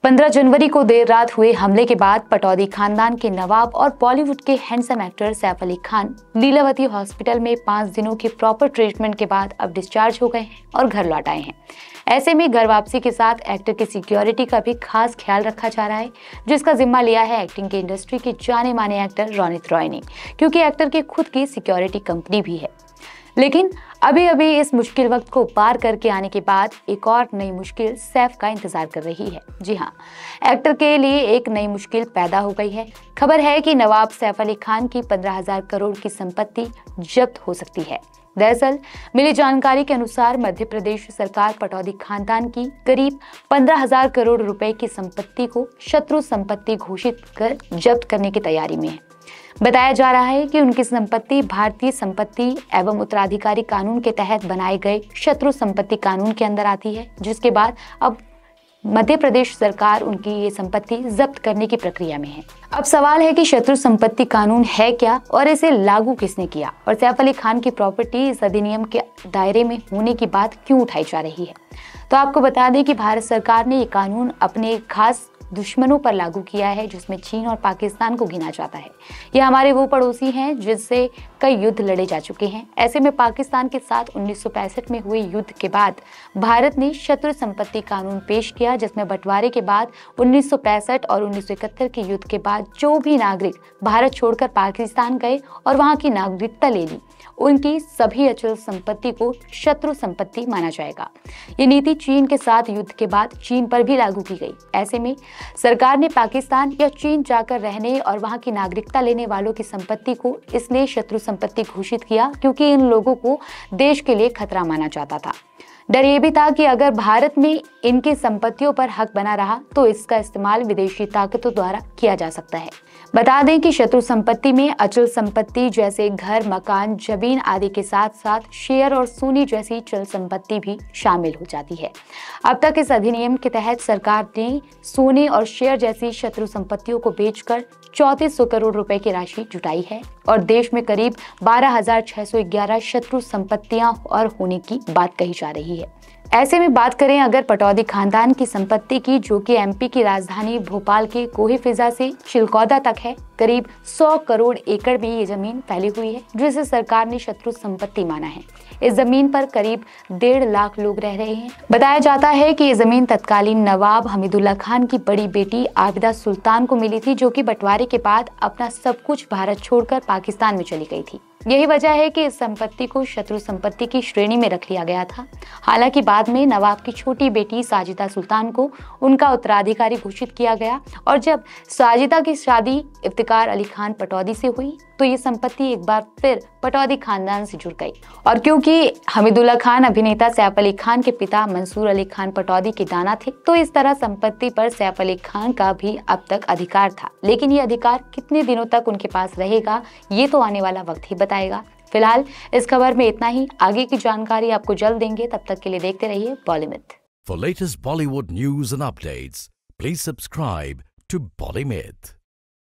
15 जनवरी को देर रात हुए हमले के बाद पटौदी खानदान के नवाब और बॉलीवुड के handsome actor Saif Ali Khan Lilavati hospital में 5 दिनों के प्रॉपर ट्रीटमेंट के बाद अब डिस्चार्ज हो गए हैं और घर लौट आए हैं। ऐसे में घर वापसी के साथ एक्टर की सिक्योरिटी का भी खास ख्याल रखा जा रहा है, जिसका जिम्मा लिया है एक्टिंग की इंडस्ट्री के जाने माने एक्टर रोनित रॉय ने, क्योंकि एक्टर की खुद की सिक्योरिटी कंपनी भी है। लेकिन अभी अभी इस मुश्किल वक्त को पार करके आने के बाद एक और नई मुश्किल सैफ का इंतजार कर रही है। जी हाँ, एक्टर के लिए एक नई मुश्किल पैदा हो गई है। खबर है कि नवाब सैफ अली खान की 15,000 करोड़ की संपत्ति जब्त हो सकती है। दरअसल मिली जानकारी के अनुसार मध्य प्रदेश सरकार पटौदी खानदान की करीब 15,000 करोड़ रुपए की संपत्ति को शत्रु संपत्ति घोषित कर जब्त करने की तैयारी में है। बताया जा रहा है कि उनकी संपत्ति भारतीय संपत्ति एवं उत्तराधिकारी कानून के तहत बनाए गए शत्रु संपत्ति कानून के अंदर आती है, जिसके बाद अब मध्य प्रदेश सरकार उनकी ये संपत्ति जब्त करने की प्रक्रिया में है। अब सवाल है कि शत्रु संपत्ति कानून है क्या और इसे लागू किसने किया, और सैफ अली खान की प्रॉपर्टी इस अधिनियम के दायरे में होने की बात क्यों उठाई जा रही है। तो आपको बता दें कि भारत सरकार ने ये कानून अपने खास दुश्मनों पर लागू किया है, जिसमें चीन और पाकिस्तान को गिना जाता है। ये हमारे वो पड़ोसी हैं जिनसे कई युद्ध लड़े जा चुके हैं। ऐसे में पाकिस्तान के साथ 1965 में हुए युद्ध के बाद भारत ने शत्रु संपत्ति कानून पेश किया, जिसमें बंटवारे के बाद 1965 और 1971 के युद्ध के बाद जो भी नागरिक भारत छोड़कर पाकिस्तान गए और वहां की नागरिकता ले ली, उनकी सभी अचल संपत्ति को शत्रु संपत्ति माना जाएगा। ये नीति चीन के साथ युद्ध के बाद चीन पर भी लागू की गई। ऐसे में सरकार ने पाकिस्तान या चीन जाकर रहने और वहां की नागरिकता लेने वालों की संपत्ति को इसलिए शत्रु संपत्ति घोषित किया क्योंकि इन लोगों को देश के लिए खतरा माना जाता था। डर ये भी था कि अगर भारत में इनकी संपत्तियों पर हक बना रहा तो इसका इस्तेमाल विदेशी ताकतों द्वारा किया जा सकता है। बता दें कि शत्रु संपत्ति में अचल संपत्ति जैसे घर, मकान, जमीन आदि के साथ साथ शेयर और सोने जैसी चल संपत्ति भी शामिल हो जाती है। अब तक इस अधिनियम के तहत सरकार ने सोने और शेयर जैसी शत्रु संपत्तियों को बेचकर 3400 करोड़ रुपए की राशि जुटाई है और देश में करीब 12,611 शत्रु संपत्तियां और होने की बात कही जा रही है। ऐसे में बात करें अगर पटौदी खानदान की संपत्ति की, जो कि एमपी की राजधानी भोपाल के कोही फिजा से चिलकौदा तक है, करीब 100 करोड़ एकड़ में ये जमीन फैली हुई है, जिसे सरकार ने शत्रु संपत्ति माना है। इस जमीन पर करीब 1.5 लाख लोग रह रहे हैं। बताया जाता है कि ये जमीन तत्कालीन नवाब हमीदुल्लाह खान की बड़ी बेटी आबिदा सुल्तान को मिली थी, जो कि बंटवारे के बाद अपना सब कुछ भारत छोड़कर पाकिस्तान में चली गई थी। यही वजह है कि इस संपत्ति को शत्रु संपत्ति की श्रेणी में रख लिया गया था। हालांकि बाद में नवाब की छोटी बेटी साजिदा सुल्तान को उनका उत्तराधिकारी घोषित किया गया और जब साजिदा की शादी इफ्तिकार अली खान पटौदी से हुई तो ये संपत्ति एक बार फिर पटौदी खानदान से जुड़ गई। और क्योंकि हमीदुल्लाह खान अभिनेता सैफ अली खान के पिता मंसूर अली खान पटौदी के दाना थे, तो इस तरह संपत्ति पर सैफ अली खान का भी अब तक अधिकार था। लेकिन ये अधिकार कितने दिनों तक उनके पास रहेगा, ये तो आने वाला वक्त ही बताएगा। फिलहाल इस खबर में इतना ही। आगे की जानकारी आपको जल्द देंगे। तब तक के लिए देखते रहिए बॉलीमिथ। For latest Bollywood news and updates, please subscribe to Bollymith.